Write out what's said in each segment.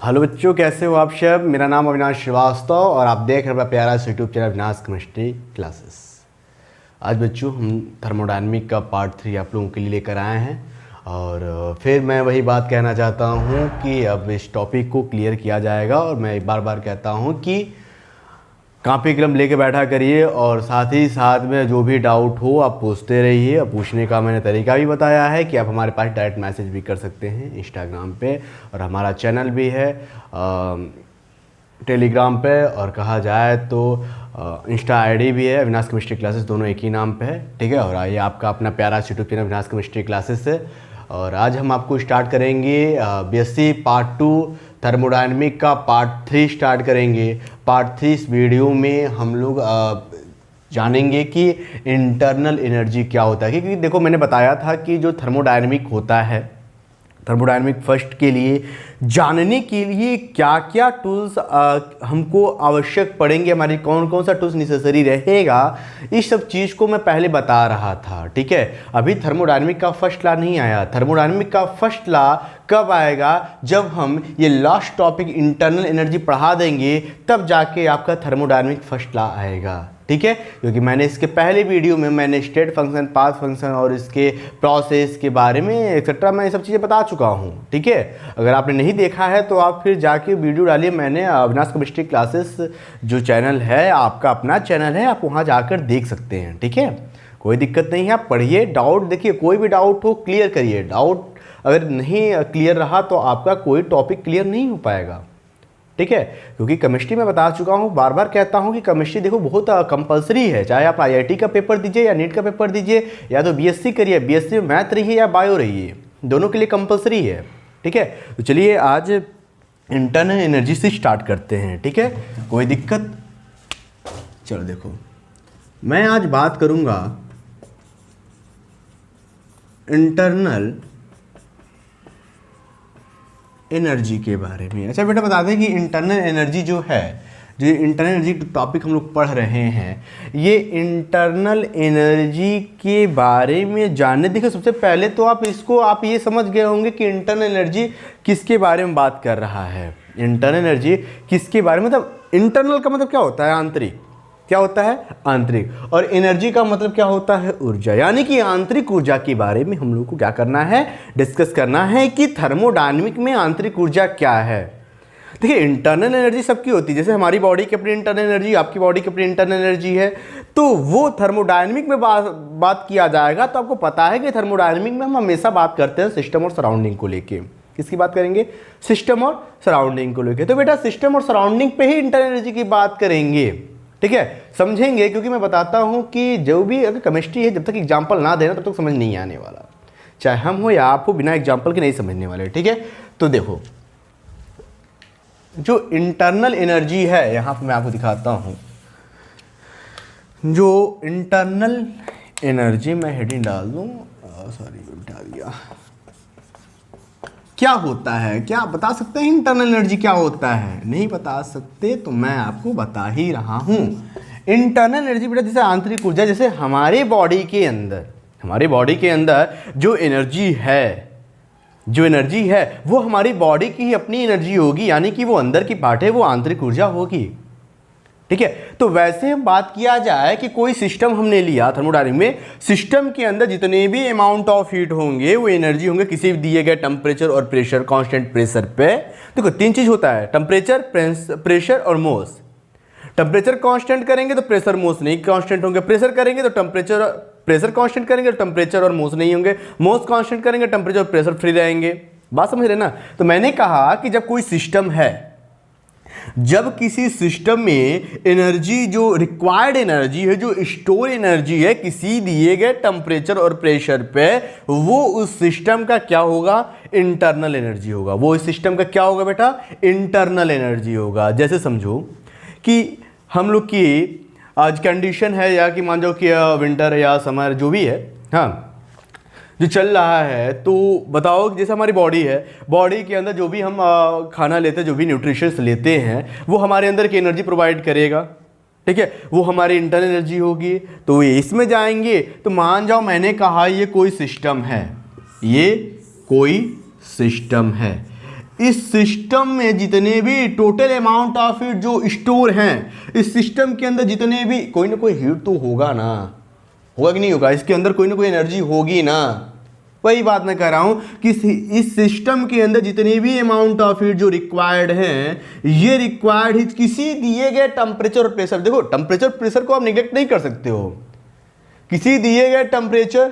Hello बच्चों, कैसे हो आप सब। मेरा नाम अविनाश श्रीवास्तव और आप देख रहे हैं प्यारा सा YouTube channel Avinash chemistry classes. आज बच्चों हम थर्मोडायनेमिक का पार्ट 3 आप लोगों के लिए लेकर आए हैं और फिर मैं वही बात कहना चाहता हूँ कि अब इस टॉपिक को क्लियर किया जाएगा। और मैं बार बार कहता हूँ कि कॉपी कलम लेके बैठा करिए और साथ ही साथ में जो भी डाउट हो आप पूछते रहिए। और पूछने का मैंने तरीका भी बताया है कि आप हमारे पास डायरेक्ट मैसेज भी कर सकते हैं इंस्टाग्राम पे, और हमारा चैनल भी है टेलीग्राम पे, और कहा जाए तो इंस्टा आईडी भी है अविनाश केमिस्ट्री क्लासेस, दोनों एक ही नाम पे है। ठीक है। और आइए आपका अपना प्यारा YouTube channel Avinash chemistry classes से। और आज हम आपको स्टार्ट करेंगे बीएससी पार्ट 2 थर्मोडायनेमिक का पार्ट 3 स्टार्ट करेंगे। पार्ट 3 इस वीडियो में हम लोग जानेंगे कि इंटरनल एनर्जी क्या होता है। क्योंकि देखो, मैंने बताया था कि जो थर्मोडायनेमिक होता है, थर्मोडायनेमिक फर्स्ट के लिए जानने के लिए क्या क्या टूल्स हमको आवश्यक पड़ेंगे, हमारी कौन कौन सा टूल्स नेसेसरी रहेगा, इस सब चीज़ को मैं पहले बता रहा था। ठीक है। अभी थर्मोडायनेमिक का फर्स्ट लॉ नहीं आया। थर्मोडायनेमिक का फर्स्ट लॉ कब आएगा? जब हम ये लास्ट टॉपिक इंटरनल एनर्जी पढ़ा देंगे, तब जाके आपका थर्मोडायनेमिक फर्स्ट लॉ आएगा। ठीक है। क्योंकि मैंने इसके पहले वीडियो में मैंने स्टेट फंक्शन, पाथ फंक्शन और इसके प्रोसेस के बारे में एक्सेट्रा मैं ये सब चीज़ें बता चुका हूँ। ठीक है। अगर आपने नहीं देखा है तो आप फिर जाके वीडियो डालिए। मैंने अविनाश केमिस्ट्री क्लासेस जो चैनल है, आपका अपना चैनल है, आप वहाँ जाकर देख सकते हैं। ठीक है। कोई दिक्कत नहीं है, आप पढ़िए, डाउट देखिए, कोई भी डाउट हो क्लियर करिए। डाउट अगर नहीं क्लियर रहा तो आपका कोई टॉपिक क्लियर नहीं हो पाएगा। ठीक है। क्योंकि केमिस्ट्री में बता चुका हूँ, बार बार कहता हूँ कि केमिस्ट्री देखो बहुत कंपलसरी है। चाहे आप आईआईटी का पेपर दीजिए या नीट का पेपर दीजिए, या तो बीएससी करिए, बीएससी में मैथ रहिए या बायो रहिए, दोनों के लिए कंपलसरी है। ठीक है। तो चलिए आज इंटरनल एनर्जी से स्टार्ट करते हैं। ठीक है। कोई दिक्कत? चलो देखो, मैं आज बात करूँगा इंटरनल एनर्जी के बारे में। अच्छा बेटा, बता दें कि इंटरनल एनर्जी जो है, जो इंटरनल एनर्जी टॉपिक हम लोग पढ़ रहे हैं, ये इंटरनल एनर्जी के बारे में जानने, देखो सबसे पहले तो आप ये समझ गए होंगे कि इंटरनल एनर्जी किसके बारे में बात कर रहा है। इंटरनल एनर्जी किसके बारे में, मतलब इंटरनल का मतलब क्या होता है? आंतरिक। क्या होता है? आंतरिक। और एनर्जी का मतलब क्या होता है? ऊर्जा। यानी कि आंतरिक ऊर्जा के बारे में हम लोग को क्या करना है? डिस्कस करना है कि थर्मोडायनेमिक में आंतरिक ऊर्जा क्या है। देखिए, इंटरनल एनर्जी सबकी होती है। जैसे हमारी बॉडी की अपनी इंटरनल एनर्जी, आपकी बॉडी की अपनी इंटरनल एनर्जी है, तो वो थर्मोडायनेमिक में बात किया जाएगा तो आपको पता है कि थर्मोडायनेमिक में हम हमेशा बात करते हैं सिस्टम और सराउंडिंग को लेके। किसकी बात करेंगे? सिस्टम और सराउंडिंग को लेके। तो बेटा सिस्टम और सराउंडिंग पे ही इंटरनल एनर्जी की बात करेंगे। ठीक है। समझेंगे, क्योंकि मैं बताता हूं कि जो भी अगर केमिस्ट्री है, जब तक एग्जाम्पल ना देना तब तक समझ नहीं आने वाला। चाहे हम हो या आप हो, बिना एग्जाम्पल के नहीं समझने वाले। ठीक है। तो देखो, जो इंटरनल एनर्जी है, यहां पर मैं आपको दिखाता हूं। जो इंटरनल एनर्जी, मैं हेडिंग डाल दूं, सॉरी उठा दिया। क्या होता है? क्या बता सकते हैं इंटरनल एनर्जी क्या होता है? नहीं बता सकते तो मैं आपको बता ही रहा हूं। इंटरनल एनर्जी बेटा जैसे आंतरिक ऊर्जा, जैसे हमारे बॉडी के अंदर जो एनर्जी है वो हमारी बॉडी की ही अपनी एनर्जी होगी, यानी कि वो अंदर की पार्ट है, वो आंतरिक ऊर्जा होगी। ठीक है। तो वैसे हम बात किया जाए कि कोई सिस्टम हमने लिया थर्मोडायनेमिक में, सिस्टम के अंदर जितने भी अमाउंट ऑफ हीट होंगे वो एनर्जी होंगे किसी भी दिए गए टेम्परेचर और प्रेशर, कांस्टेंट प्रेशर पे। देखो तीन चीज होता है, टेम्परेचर, प्रेशर और मोस। टेम्परेचर कांस्टेंट करेंगे तो प्रेशर मोस नहीं कांस्टेंट होंगे, प्रेशर करेंगे तो प्रेशर कांस्टेंट करेंगे तो टेम्परेचर और मोस नहीं होंगे, मोस कांस्टेंट करेंगे टेम्परेचर और प्रेशर फ्री रहेंगे। बात समझ रहे ना? तो मैंने कहा कि जब कोई सिस्टम है, जब किसी सिस्टम में एनर्जी, जो रिक्वायर्ड एनर्जी है, जो स्टोर एनर्जी है किसी दिए गए टेम्परेचर और प्रेशर पे, वो उस सिस्टम का क्या होगा? इंटरनल एनर्जी होगा। वो इस सिस्टम का क्या होगा बेटा? इंटरनल एनर्जी होगा। जैसे समझो कि हम लोग की आज कंडीशन है, या कि मान जाओ कि विंटर या समर जो भी है, हाँ, जो चल रहा है, तो बताओ जैसे हमारी बॉडी है, बॉडी के अंदर जो भी हम खाना लेते हैं, जो भी न्यूट्रिशंस लेते हैं, वो हमारे अंदर की एनर्जी प्रोवाइड करेगा। ठीक है। वो हमारी इंटरनल एनर्जी होगी। तो इसमें जाएंगे तो मान जाओ मैंने कहा ये कोई सिस्टम है, ये कोई सिस्टम है, इस सिस्टम में जितने भी टोटल अमाउंट ऑफ हीट जो स्टोर हैं, इस सिस्टम के अंदर जितने भी, कोई ना कोई हीट तो होगा ना, होगा कि नहीं होगा, इसके अंदर कोई ना कोई एनर्जी होगी ना। वही बात मैं कह रहा हूं कि इस सिस्टम के अंदर जितने भी अमाउंट ऑफ हीट जो रिक्वायर्ड हैं, ये रिक्वायर्ड हीट किसी दिए गए टेम्परेचर और प्रेशर, देखो टेम्परेचर प्रेशर को आप निगलेक्ट नहीं कर सकते हो, किसी दिए गए टेम्परेचर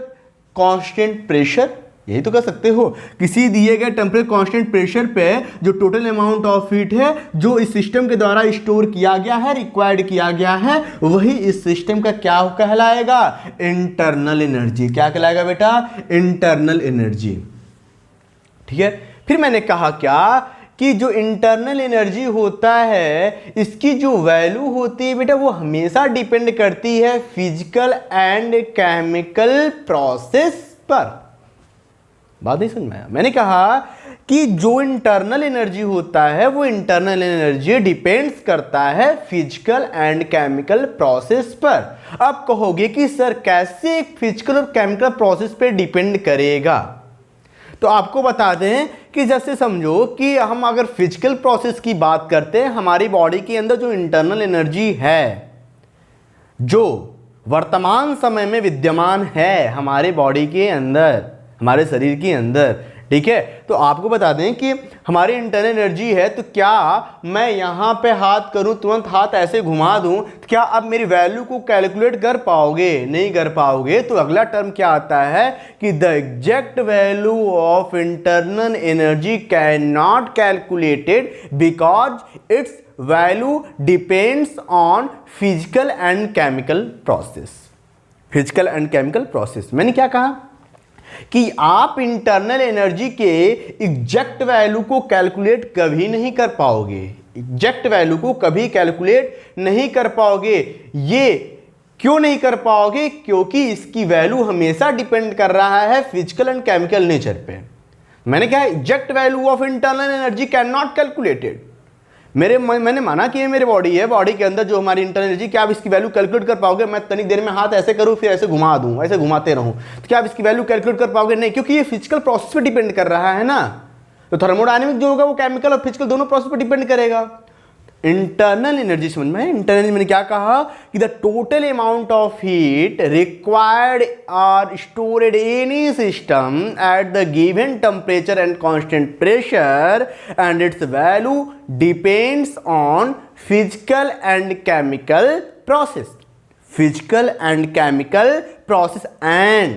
कांस्टेंट प्रेशर, यही तो कर सकते हो, किसी दिए गए टेम्परेचर कांस्टेंट प्रेशर पे जो टोटल अमाउंट ऑफ हीट है जो इस सिस्टम के द्वारा स्टोर किया गया है, रिक्वायर्ड किया गया है, वही इस सिस्टम का क्या कहलाएगा, इंटरनल एनर्जी। क्या कहलाएगा बेटा, इंटरनल एनर्जी। ठीक है, फिर मैंने कहा क्या कि जो इंटरनल एनर्जी होता है इसकी जो वैल्यू होती है बेटा वो हमेशा डिपेंड करती है फिजिकल एंड केमिकल प्रोसेस पर। बात नहीं समझ में आया? मैंने कहा कि जो इंटरनल एनर्जी होता है वो इंटरनल एनर्जी डिपेंड्स करता है फिजिकल एंड केमिकल प्रोसेस पर। अब कहोगे कि सर कैसे एक फिजिकल और केमिकल प्रोसेस पे डिपेंड करेगा, तो आपको बता दें कि जैसे समझो कि हम अगर फिजिकल प्रोसेस की बात करते हैं, हमारी बॉडी के अंदर जो इंटरनल एनर्जी है जो वर्तमान समय में विद्यमान है हमारे बॉडी के अंदर, हमारे शरीर के अंदर, ठीक है, तो आपको बता दें कि हमारी इंटरनल एनर्जी है, तो क्या मैं यहाँ पे हाथ करूँ, तुरंत हाथ ऐसे घुमा दूँ, तो क्या आप मेरी वैल्यू को कैलकुलेट कर पाओगे? नहीं कर पाओगे। तो अगला टर्म क्या आता है कि the exact value of internal energy can not calculated because its value depends on physical and chemical process. Physical and chemical process, मैंने क्या कहा कि आप इंटरनल एनर्जी के एग्जैक्ट वैल्यू को कैलकुलेट कभी नहीं कर पाओगे, एग्जैक्ट वैल्यू को कभी कैलकुलेट नहीं कर पाओगे। ये क्यों नहीं कर पाओगे? क्योंकि इसकी वैल्यू हमेशा डिपेंड कर रहा है फिजिकल एंड केमिकल नेचर पे। मैंने कहा exact value of internal energy can not calculated. मैंने माना कि ये मेरी बॉडी है, बॉडी के अंदर जो हमारी इंटरनल एनर्जी, क्या आप इसकी वैल्यू कैलकुलेट कर पाओगे? मैं तनिक देर में हाथ ऐसे करूं फिर ऐसे घुमा दूं, ऐसे घुमाते रहूं, तो क्या आप इसकी वैल्यू कैलकुलेट कर पाओगे? नहीं, क्योंकि ये फिजिकल प्रोसेस पे डिपेंड कर रहा है ना। तो थर्मोडायनेमिक जो होगा वो केमिकल और फिजिकल दोनों प्रोसेस पे डिपेंड करेगा। इंटरनल एनर्जी समझ में? इंटरनल एनर्जी मैंने क्या कहा कि the total amount of heat required are stored in any system at the given temperature and constant pressure and its value depends on physical and chemical process. Physical and chemical process and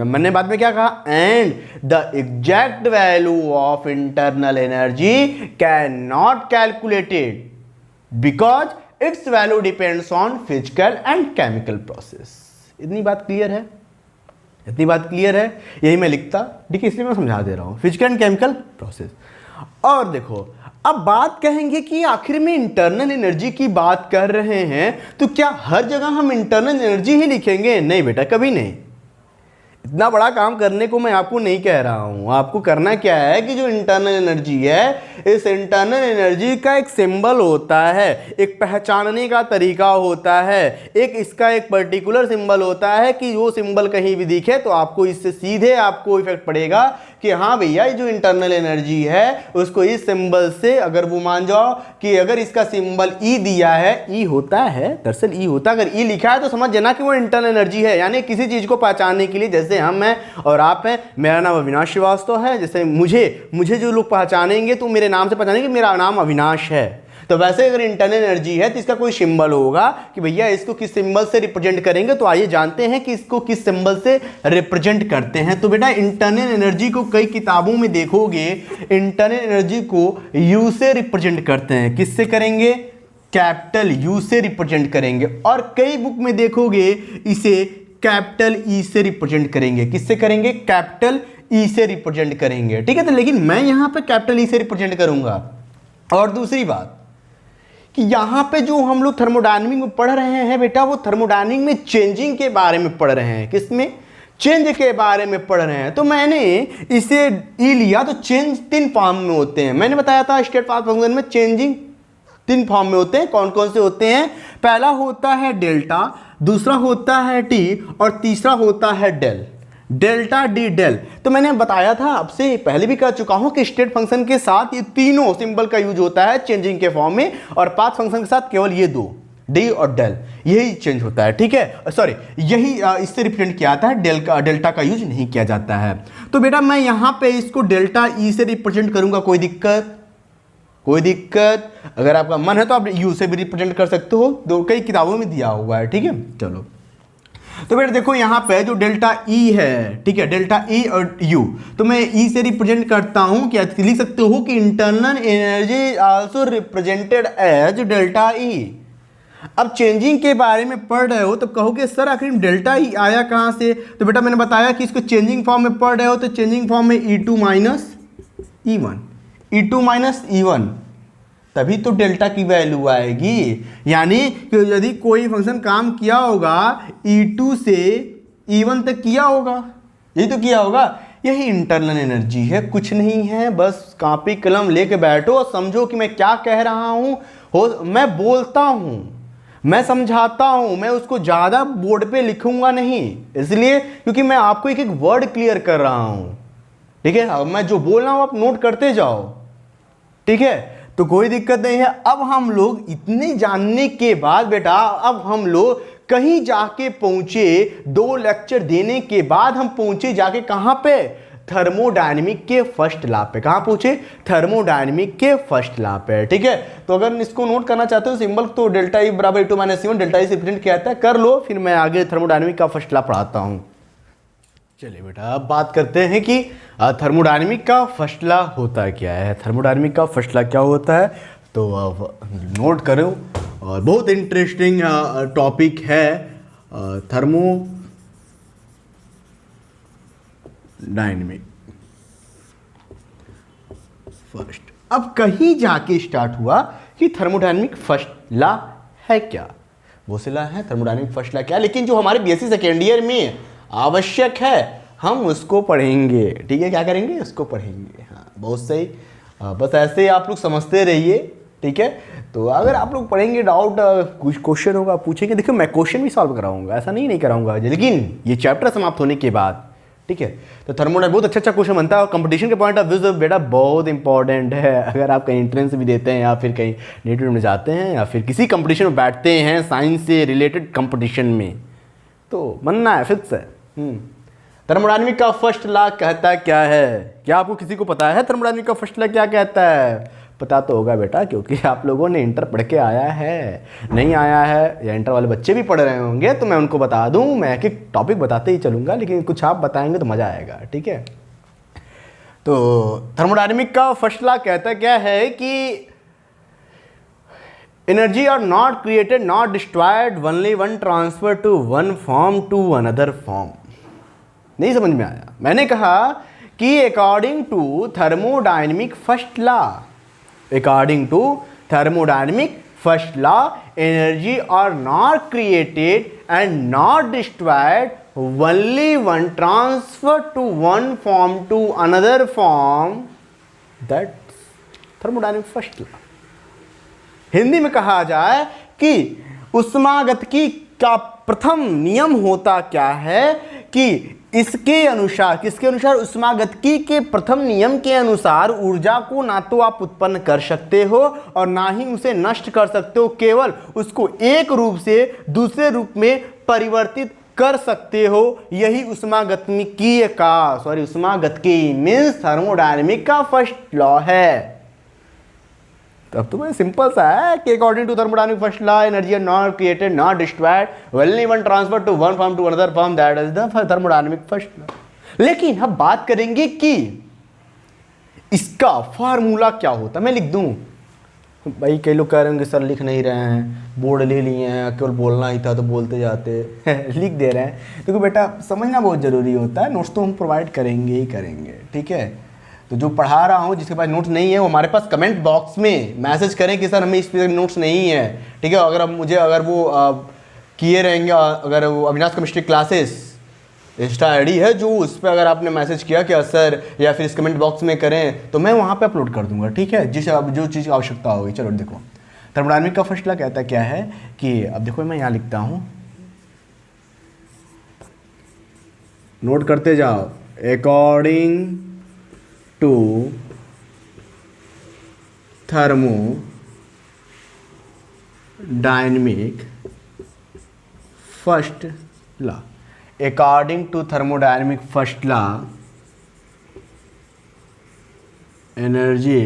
मैंने बाद में क्या कहा, and the exact value of internal energy can not calculated because its value depends on physical and chemical process. इतनी बात clear है? इतनी बात क्लियर है? यही मैं लिखता, ठीक है, इसलिए मैं समझा दे रहा हूं, फिजिकल एंड केमिकल प्रोसेस। और देखो अब बात कहेंगे कि आखिर में इंटरनल एनर्जी की बात कर रहे हैं तो क्या हर जगह हम इंटरनल एनर्जी ही लिखेंगे? नहीं बेटा, कभी नहीं। इतना बड़ा काम करने को मैं आपको नहीं कह रहा हूं। आपको करना क्या है कि जो इंटरनल एनर्जी है, इस इंटरनल एनर्जी का एक सिंबल होता है, एक पहचानने का तरीका होता है, एक इसका एक पर्टिकुलर सिंबल होता है कि वो सिंबल कहीं भी दिखे तो आपको इससे सीधे आपको इफेक्ट पड़ेगा कि हाँ भैया ये जो इंटरनल एनर्जी है उसको इस सिंबल से, अगर वो मान जाओ कि अगर इसका सिंबल ई दिया है, ई होता है, दरअसल ई होता है, अगर ई लिखा है तो समझ जाना कि वो इंटरनल एनर्जी है। यानी किसी चीज को पहचानने के लिए, जैसे हम हैं और आप हैं, मेरा नाम अविनाश श्रीवास्तव है, जैसे मुझे जो लोग पहचानेंगे तो मेरे नाम से पहचानेंगे मेरा नाम अविनाश है, तो वैसे अगर इंटरनल एनर्जी है तो इसका कोई सिंबल होगा कि भैया इसको किस सिंबल से रिप्रेजेंट करेंगे। तो आइए जानते हैं कि इसको किस सिंबल से रिप्रेजेंट करते हैं। तो बेटा इंटरनल एनर्जी को कई किताबों में देखोगे, इंटरनल एनर्जी को यू से रिप्रेजेंट करते हैं। किससे करेंगे? कैपिटल यू से रिप्रेजेंट करेंगे। और कई बुक में देखोगे इसे कैपिटल ई से रिप्रेजेंट करेंगे। किससे करेंगे? कैपिटल ई से रिप्रेजेंट करेंगे, ठीक है। तो लेकिन मैं यहां पे कैपिटल ई से रिप्रेजेंट करूंगा। और दूसरी बात कि यहां पे जो हम लोग थर्मोडायनामिक में पढ़ रहे हैं बेटा, वो थर्मोडायनामिक में चेंजिंग के बारे में पढ़ रहे हैं। किसमें? चेंज के बारे में पढ़ रहे हैं। तो मैंने इसे ई लिया, तो चेंज 3 फॉर्म में होते हैं। मैंने बताया था स्टेट पाथ फंक्शन में चेंजिंग 3 फॉर्म में होते हैं। कौन कौन से होते हैं? पहला होता है डेल्टा, दूसरा होता है टी और तीसरा होता है डेल। Delta D del. तो मैंने बताया था आपसे, पहले भी कह चुका हूं कि स्टेट फंक्शन के साथ ये तीनों सिंबल का यूज होता है चेंजिंग के फॉर्म में, और पाथ फंक्शन के साथ केवल ये दो, डी और डेल, यही चेंज होता है, ठीक है, सॉरी यही इससे रिप्रेजेंट किया जाता है, डेल्टा का यूज नहीं किया जाता है। तो बेटा मैं यहां पे इसको डेल्टा ई से रिप्रेजेंट करूंगा, कोई दिक्कत? कोई दिक्कत? अगर आपका मन है तो आप यू से भी रिप्रेजेंट कर सकते हो, दो कई किताबों में दिया हुआ है, ठीक है। चलो तो बेटा देखो यहाँ पे जो डेल्टा ई है, ठीक है, डेल्टा ई और यू, तो मैं ई से रिप्रेजेंट करता हूँ, क्या लिख सकते हो कि internal energy also represented as delta E. अब चेंजिंग के बारे में पढ़ रहे हो तो कहोगे सर आखिर डेल्टा ई आया कहाँ से? तो बेटा मैंने बताया कि इसको चेंजिंग फॉर्म में पढ़ रहे हो, तो चेंजिंग फॉर्म में E2 minus E1, E2 minus E1, तभी तो डेल्टा की वैल्यू आएगी। यानी कि यदि कोई फंक्शन काम किया होगा E2 से E1 तक किया होगा, यही तो किया होगा, यही इंटरनल एनर्जी है, कुछ नहीं है। बस कॉपी कलम लेके बैठो और समझो कि मैं क्या कह रहा हूँ। मैं बोलता हूँ, मैं समझाता हूँ, मैं उसको ज़्यादा बोर्ड पे लिखूंगा नहीं, इसलिए क्योंकि मैं आपको एक एक वर्ड क्लियर कर रहा हूँ, ठीक है। अब मैं जो बोल रहा हूँ आप नोट करते जाओ, ठीक है, तो कोई दिक्कत नहीं है। अब हम लोग इतने जानने के बाद बेटा, अब हम लोग कहीं जाके पहुंचे, 2 लेक्चर देने के बाद हम पहुंचे जाके कहां पे? थर्मोडायनेमिक के फर्स्ट लॉ पे। कहां पहुंचे? थर्मोडायनेमिक के फर्स्ट लॉ पे, ठीक है। तो अगर इसको नोट करना चाहते हो सिंबल, तो डेल्टा ई बराबर E2 minus E1, delta E से रिप्रेजेंट किया जाता है, कर लो, फिर मैं आगे थर्मोडायनेमिक का फर्स्ट लॉ पढ़ाता हूं। चलिए बेटा अब बात करते हैं कि थर्मोडायनेमिक का फर्स्ट लॉ होता क्या है। थर्मोडायनेमिक का फर्स्ट लॉ क्या होता है, तो नोट करो, और बहुत इंटरेस्टिंग टॉपिक है थर्मोडायनेमिक फर्स्ट। अब कहीं जाके स्टार्ट हुआ कि थर्मोडायनेमिक फर्स्ट लॉ है क्या, वो से लॉ है थर्मोडायनेमिक फर्स्ट लॉ क्या, लेकिन जो हमारे बीएससी सेकेंड ईयर में आवश्यक है हम उसको पढ़ेंगे, ठीक है। क्या करेंगे? उसको पढ़ेंगे, हाँ बहुत सही। बस ऐसे ही आप लोग समझते रहिए, ठीक है। तो अगर आप लोग पढ़ेंगे, डाउट कुछ क्वेश्चन होगा पूछेंगे, देखो मैं क्वेश्चन भी सॉल्व कराऊंगा, ऐसा नहीं कराऊंगा, लेकिन ये चैप्टर समाप्त होने के बाद, ठीक है। तो थर्मोडायनेमिक बहुत अच्छा क्वेश्चन बनता है, और कंपटीशन के पॉइंट ऑफ व्यू से बेटा बहुत इंपॉर्टेंट है। अगर आप कहीं एंट्रेंस भी देते हैं, या फिर कहीं नेटिव में जाते हैं, या फिर किसी कंपटीशन में बैठते हैं साइंस से रिलेटेड कंपटीशन में, तो बनना है, फिक्स है। थर्मोडायनेमिक का फर्स्ट लॉ कहता क्या है? क्या आपको किसी को पता है थर्मोडायनेमिक का फर्स्ट लॉ क्या कहता है? पता तो होगा बेटा, क्योंकि आप लोगों ने इंटर पढ़ के आया है। नहीं आया है, या इंटर वाले बच्चे भी पढ़ रहे होंगे, तो मैं उनको बता दूं, मैं एक एक टॉपिक बताते ही चलूंगा, लेकिन कुछ आप बताएंगे तो मज़ा आएगा, ठीक है। तो थर्मोडायनेमिक का फर्स्ट लॉ कहता क्या है कि energy are not created not destroyed, only one transfer to one form to another form. नहीं समझ में आया? मैंने कहा कि according to thermodynamic first law, according to thermodynamic first law, energy are not created and not destroyed, only one transfer to one form to another form, that's thermodynamic first law. Hindi में कहा जाए कि ऊष्मागतिकी का प्रथम नियम होता क्या है कि इसके अनुसार, किसके अनुसार? ऊष्मागतिकी के प्रथम नियम के अनुसार ऊर्जा को ना तो आप उत्पन्न कर सकते हो और ना ही उसे नष्ट कर सकते हो, केवल उसको एक रूप से दूसरे रूप में परिवर्तित कर सकते हो। यही ऊष्मागतिकी मीन्स थर्मोडायनेमिक का फर्स्ट लॉ है। तब तो सिंपल सा है कि according to thermodynamic first law, energy are not created not destroyed, only one transfer to one form to another form, that is the thermodynamic first law. लेकिन हम बात करेंगे कि इसका फार्मूला क्या होता है। मैं लिख दूं भाई, कई लोग कह रहे होंगे सर लिख नहीं रहे हैं, बोर्ड ले लिए हैं, केवल बोलना ही था तो बोलते जाते लिख दे रहे हैं। देखो बेटा समझना बहुत ज़रूरी होता है, नोट्स तो हम प्रोवाइड करेंगे ही करेंगे, ठीक है। तो जो पढ़ा रहा हूँ, जिसके पास नोट्स नहीं है, वो हमारे पास कमेंट बॉक्स में मैसेज करें कि सर हमें इस पर नोट्स नहीं है, ठीक है। अगर मुझे अगर वो किए रहेंगे, अगर वो Avinash chemistry classes Insta ID है जो, उस पर अगर आपने मैसेज किया कि सर, या फिर इस कमेंट बॉक्स में करें, तो मैं वहाँ पे अपलोड कर दूंगा, ठीक है, जो चीज़ की आवश्यकता होगी। चलो देखो थर्मोडायनेमिक का फर्स्ट लॉ कहता क्या है कि अब देखो मैं यहाँ लिखता हूँ नोट करते जाओ। According to thermodynamic first law, according to thermodynamic first law, energy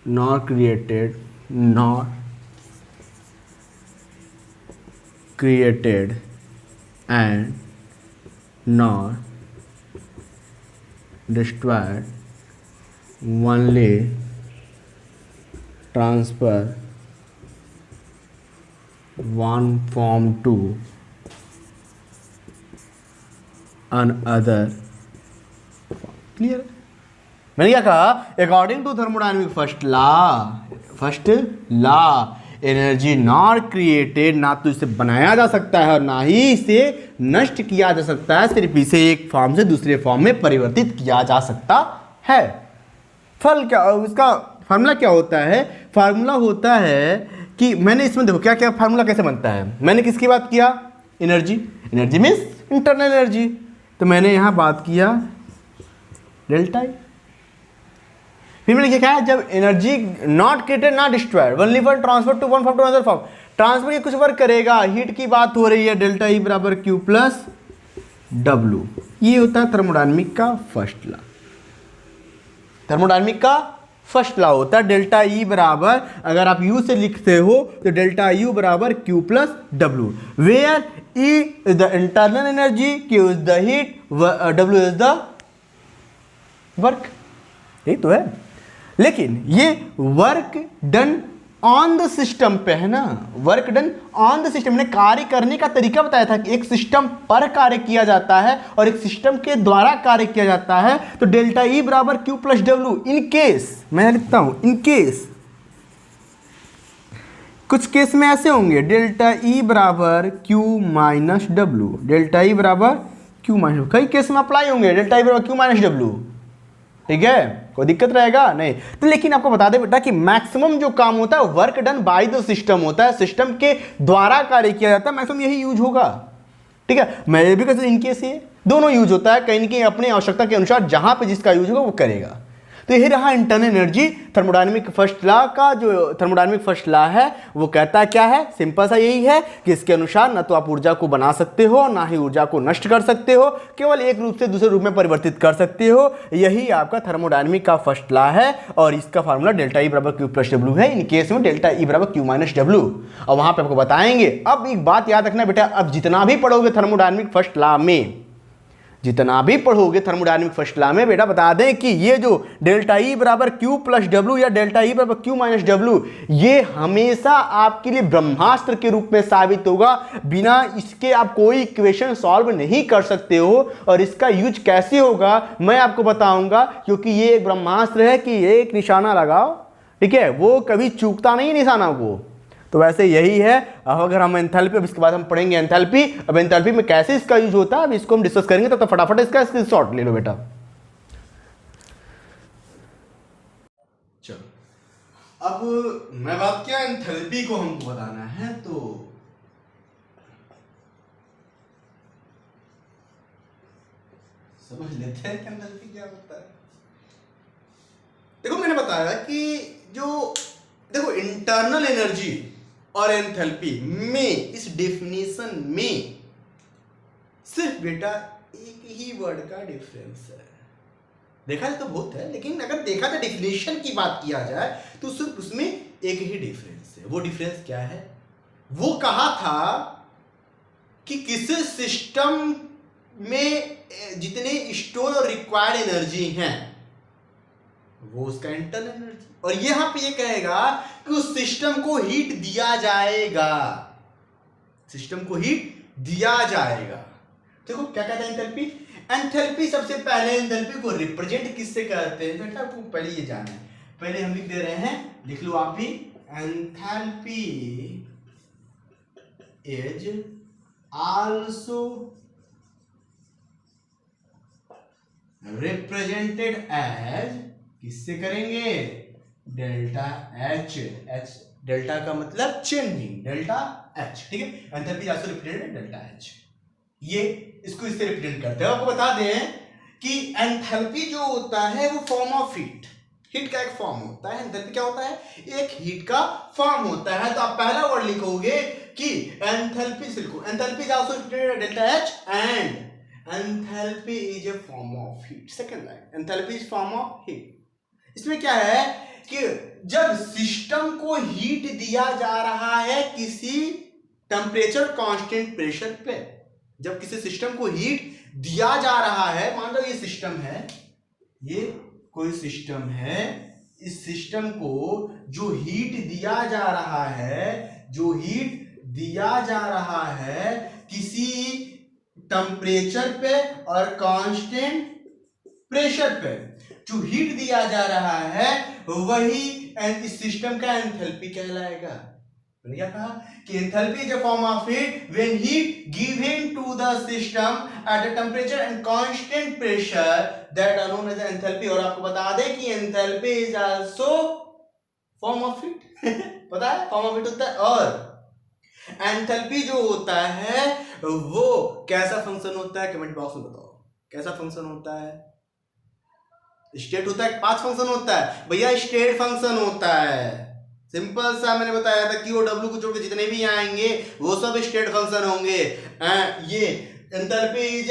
not created and not destroyed, only transfer one form to another form. Clear? मैंने क्या कहा? According to thermodynamic first law energy not created, ना तो इसे बनाया जा सकता है और ना ही इसे नष्ट किया जा सकता है, सिर्फ इसे एक फॉर्म से दूसरे फॉर्म में परिवर्तित किया जा सकता है। फल क्या, इसका फार्मूला क्या होता है? फार्मूला होता है कि मैंने इसमें देखो क्या क्या फार्मूला कैसे बनता है। मैंने किसकी बात किया? एनर्जी मीन्स इंटरनल एनर्जी, तो मैंने यहां बात किया डेल्टा ई। फिर मैंने क्या कहा? जब energy not created not destroyed, only for transfer to one form to another form, transfer के कुछ वर्क करेगा, हीट की बात हो रही है, डेल्टा ई बराबर क्यू प्लस डब्ल्यू। ये होता है थर्मोडायनेमिक का फर्स्ट लॉ। थर्मोडायनेमिक का फर्स्ट लॉ होता है डेल्टा ई बराबर, अगर आप यू से लिखते हो तो डेल्टा यू बराबर Q plus W, where E is the internal energy, Q is the heat, W is the work. यही तो है। लेकिन ये work done on the system पे है ना, work done on the system ने कार्य करने का तरीका बताया था कि एक सिस्टम पर कार्य किया जाता है और एक सिस्टम के द्वारा कार्य किया जाता है। तो डेल्टा ई बराबर Q plus W, in case मैं लिखता हूं, इन केस कुछ केस में ऐसे होंगे, डेल्टा ई बराबर Q minus W, delta E बराबर क्यू माइनस, कई केस में अप्लाई होंगे डेल्टा ई बराबर क्यू माइनस डब्ल्यू। ठीक है, कोई दिक्कत रहेगा नहीं। तो लेकिन आपको बता दें बेटा कि मैक्सिमम जो काम होता है work done by the system होता है, सिस्टम के द्वारा कार्य किया जाता है, मैक्सिमम यही यूज होगा। ठीक है, मैं भी कैसे इनकेस ये दोनों यूज होता है, कहीं ना कहीं अपनी आवश्यकता के अनुसार जहां पे जिसका यूज होगा वो करेगा। तो यही रहा internal energy. Thermodynamic first law का जो थर्मोडायनेमिक फर्स्ट लॉ है वो कहता क्या है? सिंपल सा यही है कि इसके अनुसार ना तो आप ऊर्जा को बना सकते हो ना ही ऊर्जा को नष्ट कर सकते हो, केवल एक रूप से दूसरे रूप में परिवर्तित कर सकते हो। यही आपका थर्मोडायनेमिक का फर्स्ट लॉ है और इसका फार्मूला डेल्टा ई बराबर क्यू प्लस डब्ल्यू है, इन केस में डेल्टा ई बराबर क्यू माइनस डब्ल्यू। और वहां पर आपको बताएंगे। अब एक बात याद रखना बेटा, अब जितना भी पढ़ोगे थर्मोडायनेमिक फर्स्ट लॉ में, जितना भी पढ़ोगे थर्मोडायनेमिक फर्स्ट लॉ में, बेटा बता दें कि ये जो डेल्टा ई बराबर क्यू प्लस डब्ल्यू या डेल्टा ई बराबर क्यू माइनस डब्ल्यू, ये हमेशा आपके लिए ब्रह्मास्त्र के रूप में साबित होगा। बिना इसके आप कोई इक्वेशन सॉल्व नहीं कर सकते हो। और इसका यूज कैसे होगा मैं आपको बताऊंगा, क्योंकि ये एक ब्रह्मास्त्र है कि एक निशाना लगाओ, ठीक है, वो कभी चूकता नहीं निशाना को। तो वैसे यही है। अब अगर हम एंथैल्पी, अब इसके बाद हम पढ़ेंगे एंथैल्पी। अब एंथैल्पी में कैसे इसका यूज होता है अब इसको हम डिस्कस करेंगे। तो फटाफट इसका स्क्रीनशॉट ले लो बेटा। चलो, अब मैं बात किया एंथैल्पी को हमको बताना है, तो समझ लेते हैं कि एंथैल्पी क्या होता है। देखो मैंने बताया कि जो देखो इंटरनल एनर्जी और एंथैल्पी में, इस डेफिनेशन में सिर्फ बेटा एक ही वर्ड का डिफरेंस है। देखा जाए तो बहुत है, लेकिन अगर देखा जाए डेफिनेशन की बात किया जाए तो सिर्फ उसमें एक ही डिफरेंस है। वो डिफरेंस क्या है? वो कहा था कि किसी सिस्टम में जितने स्टोर और रिक्वायर्ड एनर्जी हैं वो उसका इंटरनल एनर्जी, और यहां पे ये कहेगा कि उस सिस्टम को हीट दिया जाएगा, सिस्टम को हीट दिया जाएगा। देखो क्या कहता है एंथैल्पी। एंथैल्पी सबसे पहले एंथैल्पी को रिप्रेजेंट किससे करते हैं बेटा, आपको पहले ये जानना है। पहले हम लिख दे रहे हैं, लिख लो आप भी, enthalpy is also represented as, किससे करेंगे? Delta H. एच डेल्टा का मतलब चेंजिंग, डेल्टा एच। ठीक है, enthalpy also represented delta H. ये इसको इससे रिप्रेजेंट करते हैं। आपको बता दें कि एंथैल्पी जो होता है वो फॉर्म ऑफ हीट, हीट का एक फॉर्म होता है। एंथैल्पी क्या होता है? एक हीट का फॉर्म होता है। तो आप पहला वर्ड लिखोगे कि एंथैल्पी से लिखो, enthalpy is also represented delta H and enthalpy is a form of heat. Second line, enthalpy is form of heat. इसमें क्या है कि जब सिस्टम को हीट दिया जा रहा है किसी टेम्परेचर कांस्टेंट प्रेशर पे, जब किसी सिस्टम को हीट दिया जा रहा है, मान लो ये सिस्टम है, ये कोई सिस्टम है, इस सिस्टम को जो हीट दिया जा रहा है, जो हीट दिया जा रहा है किसी टेम्परेचर पे और कांस्टेंट प्रेशर पे, जो हीट दिया जा रहा है वही इस सिस्टम का एंथैल्पी कहलाएगा। मैंने क्या कहा कि enthalpy is a form of heat when heat given to the system at a temperature and constant pressure that are known as enthalpy. और आपको बता दें कि enthalpy is also form of heat. पता है फॉर्म ऑफ हीट होता है। और एंथैल्पी जो होता है वो कैसा फंक्शन होता है, कमेंट बॉक्स में बताओ कैसा फंक्शन होता है। स्टेट होता है, पाथ फंक्शन होता है भैया, स्टेट फंक्शन होता है। सिंपल सा मैंने बताया था कि वो डब्ल्यू को छोड़ के जितने भी आएंगे वो सब स्टेट फंक्शन होंगे। ये enthalpy is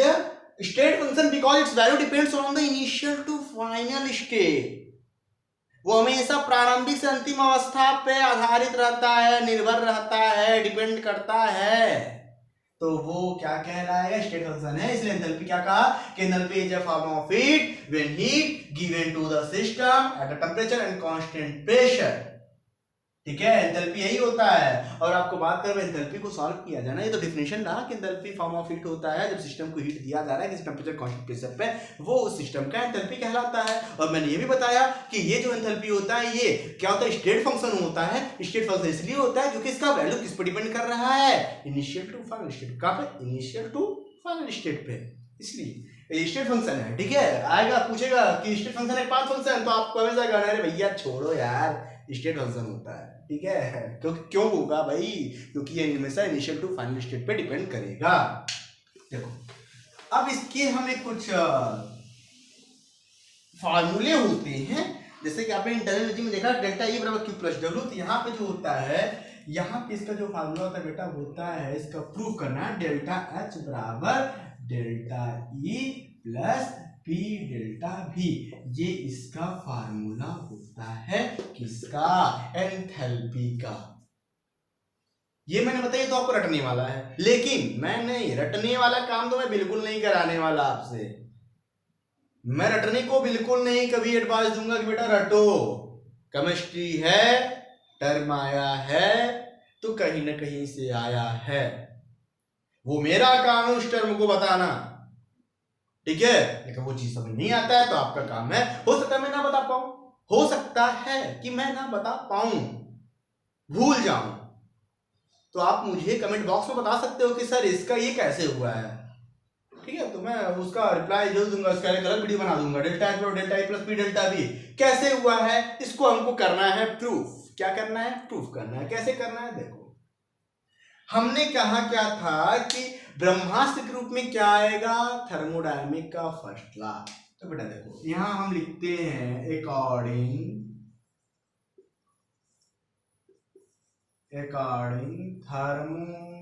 state function because its value depends on the initial to final state. वो हमेशा प्रारंभिक से अंतिम अवस्था पे आधारित रहता है, निर्भर रहता है, डिपेंड करता है। तो वो क्या कहलाएगा? स्टेट फंक्शन है। इसलिए एंथैल्पी क्या कहा कि enthalpy is a form of heat when heat given to the system at a temperature and constant pressure. ठीक है, एंथैल्पी यही होता है। और आपको बात करें एंथैल्पी को सॉल्व किया जाना, ये तो डिफिनेशन रहा कि एंथैल्पी फॉर्म ऑफ हीट होता है जब सिस्टम को हीट दिया जा रहा है किसी टेम्परेचर कांस्टेंट प्रेशर पे, वो उस सिस्टम का एंथैल्पी कहलाता है। और मैंने ये भी बताया कि ये जो एंथैल्पी होता है ये क्या होता है? स्टेट फंक्शन होता है। स्टेट फंक्शन इसलिए होता है क्योंकि इसका वैल्यू किस पर डिपेंड कर रहा है? Initial to final state. कहां पे? इनिशियल टू फाइनल स्टेट पे। इसलिए स्टेट फंक्शन है। ठीक है, आएगा पूछेगा कि स्टेट फंक्शन है पाथ फंक्शन, तो आपको हमेशा कहना है भैया छोड़ो यार, स्टेट फंक्शन होता है। ठीक है, क्योंकि क्यों होगा भाई? क्योंकि ये हमेशा इनिशियल टू फाइनल स्टेट पे डिपेंड करेगा। देखो अब इसके हमें कुछ फार्मूले होते हैं, जैसे कि आपने इंटरनल एनर्जी में देखा डेल्टा ई बराबर क्यू प्लस डब्ल्यू। तो यहाँ पे जो होता है, यहाँ पे इसका जो फार्मूला होता है बेटा होता है, इसका प्रूफ करना है डेल्टा एच बराबर delta E plus P delta भी। ये इसका फार्मूला होता है किसका? एंथैल्पी का। ये मैंने बताया तो आपको रटने वाला है, लेकिन मैं नहीं, रटने वाला काम तो मैं बिल्कुल नहीं कराने वाला आपसे। मैं रटने को बिल्कुल नहीं कभी एडवाइस दूंगा कि बेटा रटो। केमिस्ट्री है, टर्म आया है तो कहीं ना कहीं से आया है, वो मेरा काम है उस टर्म को बताना। ठीक है, लेकिन वो चीज समझ नहीं आता है तो आपका काम है, हो सकता है मैं ना बता पाऊं, हो सकता है कि मैं ना बता पाऊं, भूल जाऊं, तो आप मुझे कमेंट बॉक्स में बता सकते हो कि सर इसका ये कैसे हुआ है। ठीक है, तो मैं उसका रिप्लाई जरूर दूंगा, उसका एक अलग वीडियो बना दूंगा। Delta E plus P delta V कैसे हुआ है, इसको हमको करना है प्रूफ। क्या करना है? प्रूफ करना है। कैसे करना है? देखो हमने कहा क्या था कि ब्रह्मास्त्र के रूप में क्या आएगा? थर्मोडायनेमिक का फर्स्ट लॉ। तो बेटा देखो यहां हम लिखते हैं अकॉर्डिंग थर्मोडायनेमिक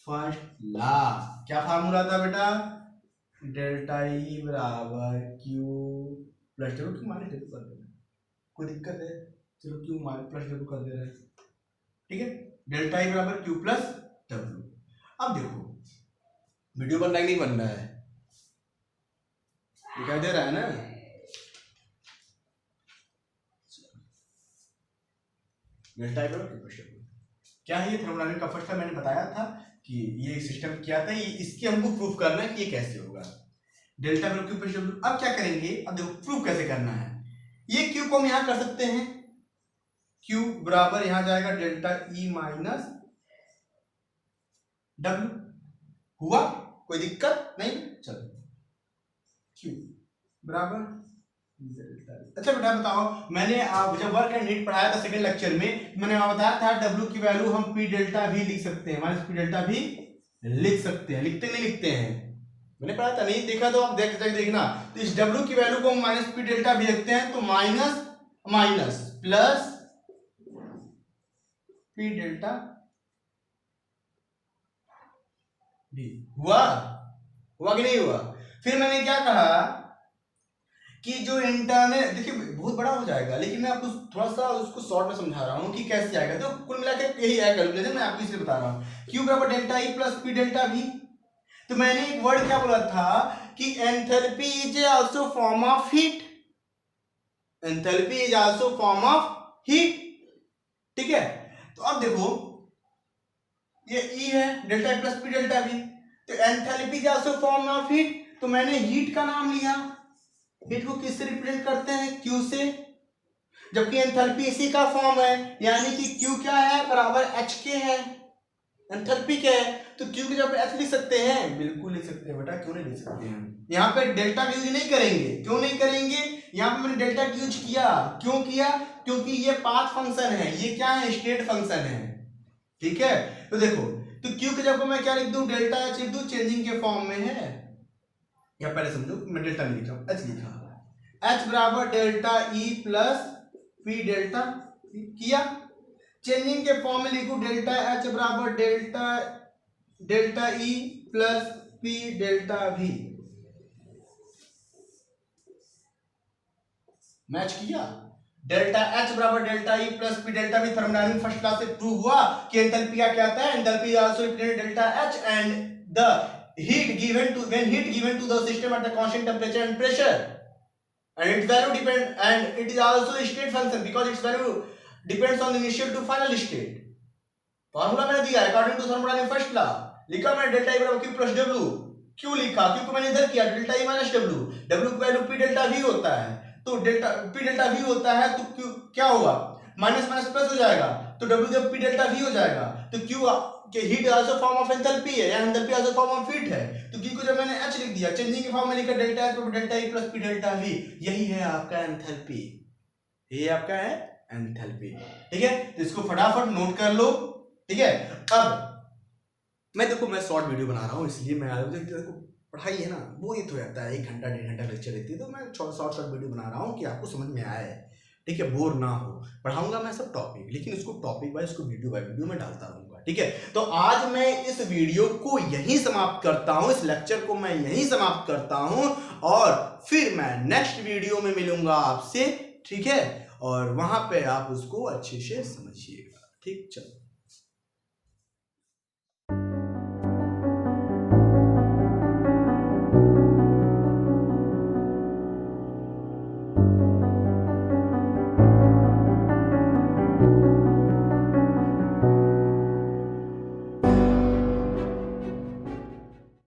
फर्स्ट लॉ। क्या फार्मूला था बेटा? डेल्टा ई बराबर Q plus W. Q minus W कर देना, कोई दिक्कत है? चलो क्यू माइनस प्लस डब्ल्यू कर दे रहे हैं। ठीक है, डेल्टा ई बराबर क्यू प्लस डब्ल्यू। अब देखो वीडियो बनना नहीं बन रहा है, दिखाई दे रहा है ना? डेल्टा ई बराबर क्यू प्लस डब्ल्यू क्या है? ये थर्मोडायनेमिक का फर्स्ट लॉ मैंने बताया था कि ये सिस्टम क्या था, ये इसके हमको प्रूफ करना है कि ये कैसे होगा। डेल्टा बराबर क्यू प्लस डब्ल्यू। अब क्या करेंगे? अब देखो प्रूफ कैसे करना है। ये क्यू को हम यहां कर सकते हैं, क्यू बराबर यहां जाएगा डेल्टा ई माइनस डब्ल्यू। हुआ? कोई दिक्कत नहीं? चलो क्यू बराबर अच्छा बेटा बताओ, मैंने जब वर्क एंड नीड पढ़ाया था सेकंड लेक्चर में, मैंने बताया था डब्ल्यू की वैल्यू हम पी डेल्टा भी लिख सकते हैं, माइनस पी डेल्टा भी लिख सकते हैं, लिखते नहीं लिखते हैं, मैंने पढ़ा था, नहीं देखा तो आप देखना। तो इस डब्ल्यू की वैल्यू को हम माइनस पी डेल्टा भी लिखते हैं, तो minus minus plus P delta भी हुआ कि नहीं हुआ। फिर मैंने क्या कहा कि जो इंटरनल, देखिए बहुत बड़ा हो जाएगा, लेकिन मैं आपको थोड़ा सा उसको शॉर्ट में समझा रहा हूँ कि कैसे आएगा। तो कुल मिलाकर यही है कैलकुलेशन, मैं आपको इसलिए बता रहा हूँ। क्यू बराबर delta E plus P delta भी। तो मैंने एक वर्ड क्या बोला था कि enthalpy is also form of heat, enthalpy is also form of heat, ठीक है। तो अब देखो ये ई है, delta E plus P delta भी, तो enthalpy is also form of heat, तो मैंने हीट का नाम लिया। हीट को किससे रिप्रेजेंट करते हैं, क्यू से, जबकि एंथैल्पी इसी का फॉर्म है, यानी कि क्यू क्या है, बराबर एच के है। एंथैल्पी क्या है, तो क्यू की जगह एच लिख सकते हैं, बिल्कुल लिख सकते हैं बेटा, क्यों नहीं लिख सकते हैं। यहाँ पे डेल्टा का यूज नहीं करेंगे, क्यों नहीं करेंगे, यहाँ पे मैंने डेल्टा का यूज किया, क्यों किया, क्योंकि ये पाथ फंक्शन है, ये क्या है, स्टेट फंक्शन है, ठीक है। तो देखो, तो क्यू की जगह मैं क्या लिख दूं, डेल्टा एच लिख दूं, चेंजिंग के फॉर्म में है। या पहले समझो, मैं डेल्टा नहीं लिखा, एच लिखा, एच बराबर delta E plus P delta किया, चेंजिंग के फॉर्म में लिखू डेल्टा एच बराबर delta E plus P delta भी, मैच किया। डेल्टा एच बराबर delta E plus P delta भी थर्मोडायनामिक फर्स्ट क्लास से प्रूव हुआ कि एंथैल्पी क्या आता है, enthalpy also represent delta H and the heat given to when heat given to the system at the constant temperature and pressure, and its value depend, and it is also a state function because its value depends on the initial to final state। Formula मैंने दिया according to thermodynamic first law, लिखा मैंने delta E बराबर Q plus W, Q लिखा, Q को मैंने इधर किया delta E minus W, W की वैल्यू पी डेल्टा वी होता है, तो डेल्टा पी डेल्टा वी होता है, तो क्यू क्या होगा, माइनस माइनस प्लस हो जाएगा, तो डब्ल्यू जब पी डेल्टा वी हो जाएगा, तो क्यू के heat also form of enthalpy है, या enthalpy also form of heat है, तो क्यू को जब मैंने एच लिख दिया, चेंजिंग के फॉर्म में लिखा डेल्टा एच बराबर delta E plus P delta we, यही है आपका एंथैल्पी, ये आपका है एंथैल्पी, ठीक है। तो इसको फटाफट नोट कर लो, ठीक है। अब मैं देखो, मैं शॉर्ट वीडियो बना रहा हूँ, इसलिए मैं देखो पढ़ाई है ना, वो ये तो रहता है 1 घंटा 1.5 घंटा लेक्चर रहती है, तो मैं शॉर्ट वीडियो बना रहा हूँ कि आपको समझ में आए, ठीक है, बोर ना हो। पढ़ाऊंगा मैं सब टॉपिक, लेकिन इसको टॉपिक वाइज, इसको वीडियो बाय वीडियो में डालता रहूंगा, ठीक है। तो आज मैं इस वीडियो को यहीं समाप्त करता हूं, इस लेक्चर को मैं यहीं समाप्त करता हूं, और फिर मैं नेक्स्ट वीडियो में मिलूंगा आपसे, ठीक है, और वहां पे आप उसको अच्छे से समझिएगा, ठीक, चलो।